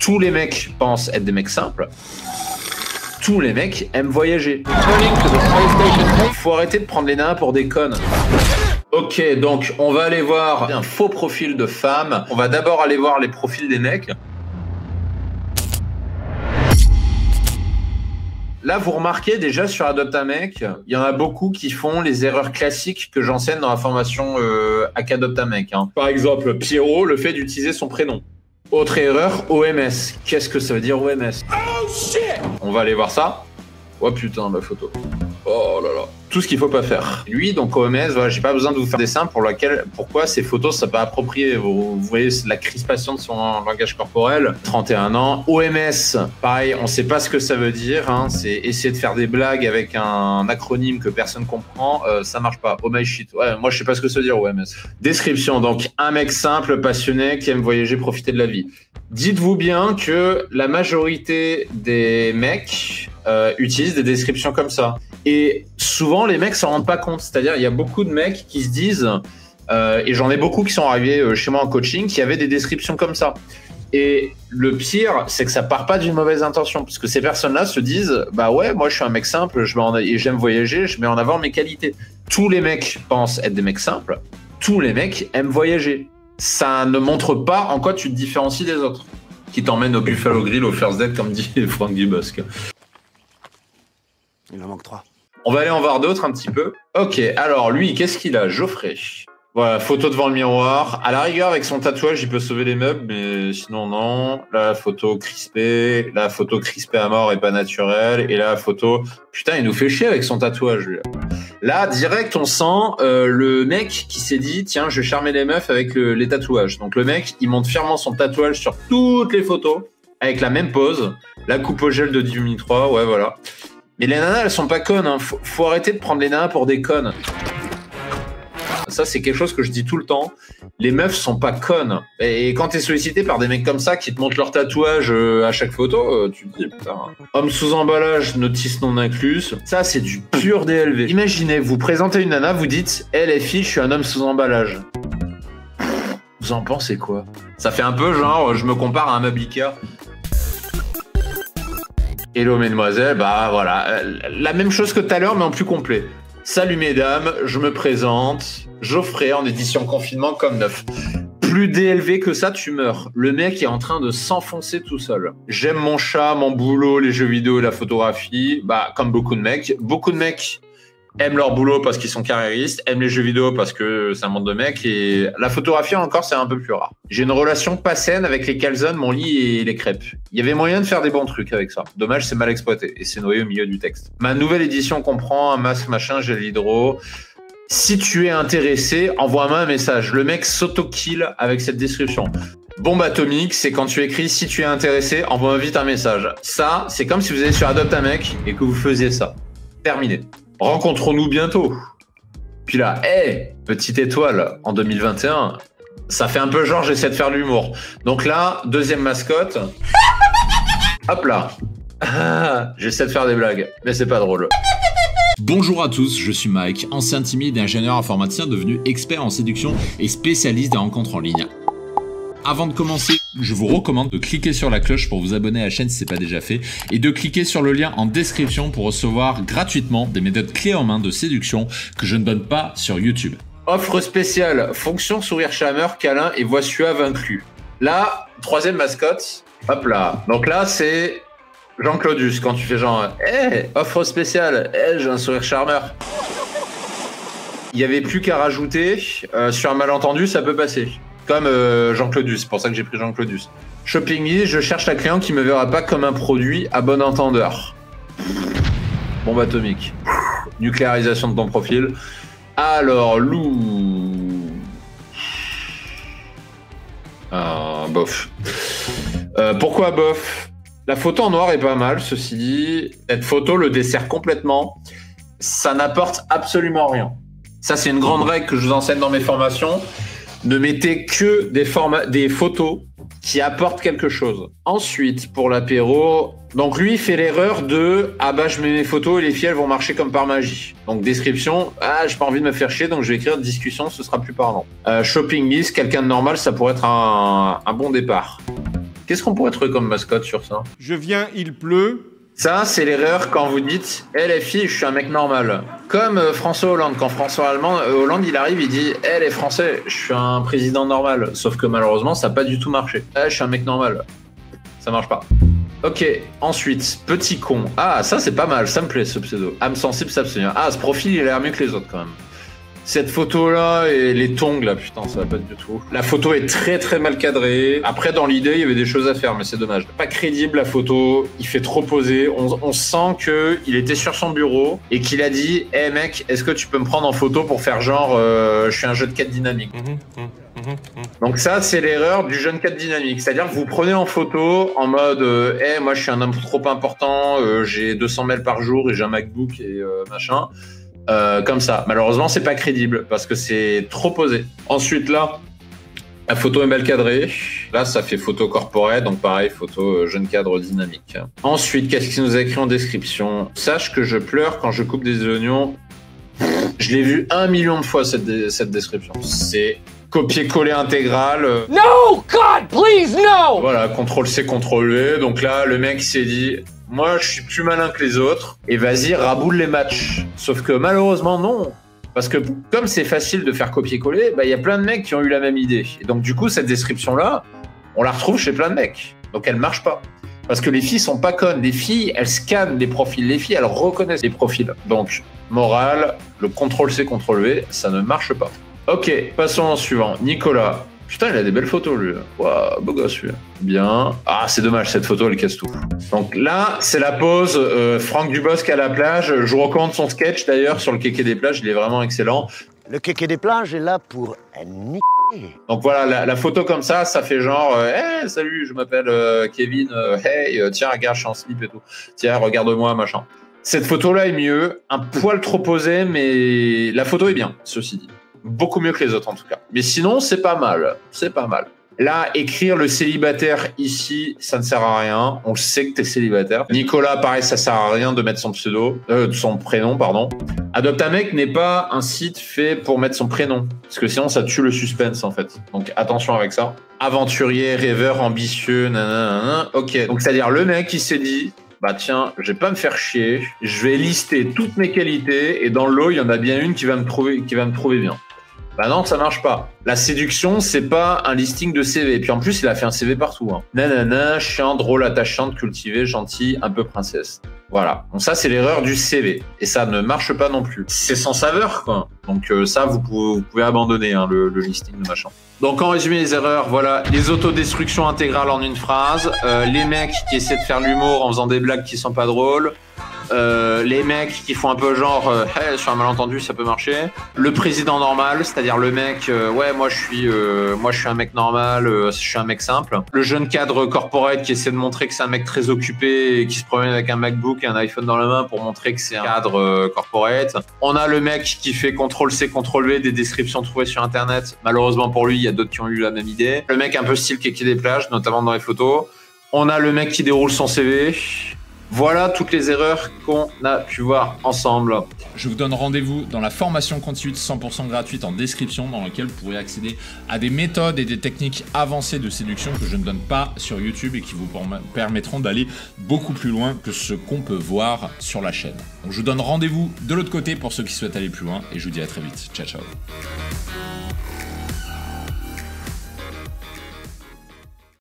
Tous les mecs pensent être des mecs simples. Tous les mecs aiment voyager. Faut arrêter de prendre les nains pour des connes. Ok, donc on va aller voir un faux profil de femme. On va d'abord aller voir les profils des mecs. Là, vous remarquez déjà sur Adopte un mec, il y en a beaucoup qui font les erreurs classiques que j'enseigne dans la formation Hack Adopte un mec. Par exemple, Pierrot, le fait d'utiliser son prénom. Autre erreur, OMS. Qu'est-ce que ça veut dire OMS? Oh shit! On va aller voir ça. Oh putain, ma photo. Oh là là. Tout ce qu'il faut pas faire. Lui, donc OMS, voilà, j'ai pas besoin de vous faire des dessins pourquoi ces photos, ça pas approprié. Vous voyez la crispation de son langage corporel. 31 ans. OMS, pareil, on sait pas ce que ça veut dire. Hein. C'est essayer de faire des blagues avec un acronyme que personne comprend. Ça marche pas. Oh my shit. Ouais, moi, je sais pas ce que ça veut dire OMS. Description. Donc, un mec simple, passionné, qui aime voyager, profiter de la vie. Dites-vous bien que la majorité des mecs utilisent des descriptions comme ça. Et souvent, les mecs s'en rendent pas compte. C'est-à-dire, il y a beaucoup de mecs qui se disent, et j'en ai beaucoup qui sont arrivés chez moi en coaching, qui avaient des descriptions comme ça. Et le pire, c'est que ça part pas d'une mauvaise intention, parce que ces personnes-là se disent, bah ouais, moi je suis un mec simple, et j'aime voyager, je mets en avant mes qualités. Tous les mecs pensent être des mecs simples, tous les mecs aiment voyager. Ça ne montre pas en quoi tu te différencies des autres. Qui t'emmène au Buffalo Grill, au First Date, comme dit Franck Dubosc. Il en manque 3. On va aller en voir d'autres un petit peu. Ok, alors lui, qu'est-ce qu'il a? Geoffrey. Voilà, photo devant le miroir. À la rigueur, avec son tatouage, il peut sauver les meubles, mais sinon, non. Là, la photo crispée. La photo crispée à mort et pas naturelle. Et là, la photo... Putain, il nous fait chier avec son tatouage, lui. Là, direct, on sent le mec qui s'est dit, tiens, je vais charmer les meufs avec les tatouages. Donc, le mec, il monte fièrement son tatouage sur toutes les photos, avec la même pose. La coupe au gel de Diumi 3, ouais, voilà. Mais les nanas, elles sont pas connes. Hein. Faut arrêter de prendre les nanas pour des connes. Ça, c'est quelque chose que je dis tout le temps. Les meufs sont pas connes. Et quand t'es sollicité par des mecs comme ça qui te montrent leur tatouage à chaque photo, tu te dis, putain. Homme sous emballage, notice non incluse. Ça, c'est du pur DLV. Imaginez, vous présentez une nana, vous dites, hey, les filles, je suis un homme sous emballage. Vous en pensez quoi? Ça fait un peu genre, je me compare à un meuble Ikea. Hello mesdemoiselles, bah voilà, la même chose que tout à l'heure mais en plus complet. Salut mesdames, je me présente, Geoffrey en édition confinement comme neuf. Plus DLV que ça, tu meurs. Le mec est en train de s'enfoncer tout seul. J'aime mon chat, mon boulot, les jeux vidéo, la photographie, bah comme beaucoup de mecs. Beaucoup de mecs aiment leur boulot parce qu'ils sont carriéristes, aiment les jeux vidéo parce que c'est un monde de mecs, et la photographie encore c'est un peu plus rare. J'ai une relation pas saine avec les calzones, mon lit et les crêpes. Il y avait moyen de faire des bons trucs avec ça. Dommage, c'est mal exploité et c'est noyé au milieu du texte. Ma nouvelle édition comprend un masque machin, gel hydro. Si tu es intéressé, envoie-moi un message. Le mec s'auto-kill avec cette description. Bombe atomique, c'est quand tu écris si tu es intéressé, envoie-moi vite un message. Ça, c'est comme si vous alliez sur Adopte un mec et que vous faisiez ça. Terminé. Rencontrons-nous bientôt. Puis là, hey, petite étoile en 2021, ça fait un peu genre j'essaie de faire de l'humour. Donc là, deuxième mascotte. Hop là. Ah, j'essaie de faire des blagues, mais c'est pas drôle. Bonjour à tous, je suis Mike, ancien timide et ingénieur informaticien devenu expert en séduction et spécialiste des rencontres en ligne. Avant de commencer, je vous recommande de cliquer sur la cloche pour vous abonner à la chaîne si ce n'est pas déjà fait et de cliquer sur le lien en description pour recevoir gratuitement des méthodes clés en main de séduction que je ne donne pas sur YouTube. Offre spéciale, fonction sourire charmeur, câlin et voix suave inclus. Là, troisième mascotte, hop là. Donc là, c'est Jean-Claudius quand tu fais genre « Hey, offre spéciale, hey, j'ai un sourire charmeur ». Il n'y avait plus qu'à rajouter, sur un malentendu, ça peut passer. Comme Jean-Claudius, c'est pour ça que j'ai pris Jean-Claudius. Shopping list, je cherche la cliente qui me verra pas comme un produit à bon entendeur. Bombe atomique. Nucléarisation de ton profil. Alors, Lou... Ah, bof. Pourquoi bof? La photo en noir est pas mal, ceci dit. Cette photo le dessert complètement. Ça n'apporte absolument rien. Ça, c'est une grande règle que je vous enseigne dans mes formations. Ne mettez que des photos qui apportent quelque chose. Ensuite, pour l'apéro, donc lui, il fait l'erreur de « Ah bah, je mets mes photos et les filles, elles vont marcher comme par magie. » Donc, description « Ah, j'ai pas envie de me faire chier, donc je vais écrire discussion, ce sera plus parlant. » Shopping list, quelqu'un de normal, ça pourrait être un bon départ. Qu'est-ce qu'on pourrait trouver comme mascotte sur ça? Je viens, il pleut. Ça, c'est l'erreur quand vous dites « Eh les filles, je suis un mec normal ». Comme François Hollande, quand François Hollande, il arrive, il dit « Eh les Français, je suis un président normal ». Sauf que malheureusement, ça n'a pas du tout marché. « Eh, je suis un mec normal ». Ça marche pas. Ok, ensuite, petit con. Ah, ça c'est pas mal, ça me plaît ce pseudo. Âme sensible, s'abstenir. Ah, ce profil, il a l'air mieux que les autres quand même. Cette photo-là et les tongs, là, putain, ça va pas du tout. La photo est très très mal cadrée. Après, dans l'idée, il y avait des choses à faire, mais c'est dommage. Pas crédible la photo, il fait trop poser. On sent qu'il était sur son bureau et qu'il a dit « Eh mec, est-ce que tu peux me prendre en photo pour faire genre je suis un jeu de 4 dynamique ?» Donc ça, c'est l'erreur du jeune 4 dynamique. C'est-à-dire que vous prenez en photo en mode « Eh, moi je suis un homme trop important, j'ai 200 mails par jour et j'ai un MacBook et machin. » Comme ça. Malheureusement, c'est pas crédible parce que c'est trop posé. Ensuite, là, la photo est mal cadrée. Là, ça fait photo corporate, donc pareil, photo jeune cadre dynamique. Ensuite, qu'est-ce qu'il nous a écrit en description? Sache que je pleure quand je coupe des oignons. Je l'ai vu 1 million de fois cette description. C'est copier-coller intégral. No, God, please, no! Voilà, CTRL-C, CTRL-V. Donc là, le mec s'est dit... Moi, je suis plus malin que les autres, et vas-y, raboule les matchs. Sauf que malheureusement, non. Parce que comme c'est facile de faire copier-coller, bah, y a plein de mecs qui ont eu la même idée. Et donc, du coup, cette description-là, on la retrouve chez plein de mecs. Donc, elle marche pas. Parce que les filles sont pas connes. Les filles, elles scannent les profils. Les filles, elles reconnaissent les profils. Donc, morale, le CTRL-C, CTRL-V, ça ne marche pas. Ok, passons au suivant. Nicolas. Putain, il a des belles photos, lui. Waouh, beau gosse, lui. Bien. Ah, c'est dommage, cette photo, elle casse tout. Donc là, c'est la pause. Franck Dubosc à la plage. Je vous recommande son sketch, d'ailleurs, sur le kéké des plages. Il est vraiment excellent. Le kéké des plages est là pour niquer. Donc voilà, la photo comme ça fait genre hey, salut, je m'appelle Kevin. Hey, tiens, regarde, je suis en slip et tout. Tiens, regarde-moi, machin. Cette photo-là est mieux. Un poil trop posé, mais la photo est bien, ceci dit. Beaucoup mieux que les autres en tout cas. Mais sinon, c'est pas mal. C'est pas mal. Là, écrire le célibataire ici, ça ne sert à rien. On le sait que t'es célibataire. Nicolas, pareil, ça sert à rien de mettre son pseudo, son prénom, pardon. Adoptamec n'est pas un site fait pour mettre son prénom. Parce que sinon, ça tue le suspense en fait. Donc attention avec ça. Aventurier, rêveur, ambitieux, nanana. Ok. Donc c'est-à-dire le mec qui s'est dit... Bah tiens, je vais pas me faire chier, je vais lister toutes mes qualités et dans le lot, il y en a bien une qui va me trouver bien. Bah non, ça marche pas. La séduction, c'est pas un listing de CV. Et puis en plus, il a fait un CV partout. Hein. Nanana, chien, drôle, attachante, cultivé, gentil, un peu princesse. Voilà. Donc ça, c'est l'erreur du CV. Et ça ne marche pas non plus. C'est sans saveur, quoi. Donc ça, vous pouvez abandonner hein, le listing de machin. Donc en résumé, les erreurs, voilà. Les autodestructions intégrales en une phrase. Les mecs qui essaient de faire l'humour en faisant des blagues qui sont pas drôles. Les mecs qui font un peu genre hey, sur un malentendu ça peut marcher. Le président normal, c'est-à-dire le mec ouais moi je suis un mec normal, je suis un mec simple. Le jeune cadre corporate qui essaie de montrer que c'est un mec très occupé et qui se promène avec un MacBook et un iPhone dans la main pour montrer que c'est un cadre corporate. On a le mec qui fait CTRL-C, CTRL-V des descriptions trouvées sur internet. Malheureusement pour lui, il y a d'autres qui ont eu la même idée. Le mec un peu style kéké des plages, notamment dans les photos. On a le mec qui déroule son CV. Voilà toutes les erreurs qu'on a pu voir ensemble. Je vous donne rendez-vous dans la formation continue 100% gratuite en description dans laquelle vous pourrez accéder à des méthodes et des techniques avancées de séduction que je ne donne pas sur YouTube et qui vous permettront d'aller beaucoup plus loin que ce qu'on peut voir sur la chaîne. Donc je vous donne rendez-vous de l'autre côté pour ceux qui souhaitent aller plus loin et je vous dis à très vite. Ciao, ciao.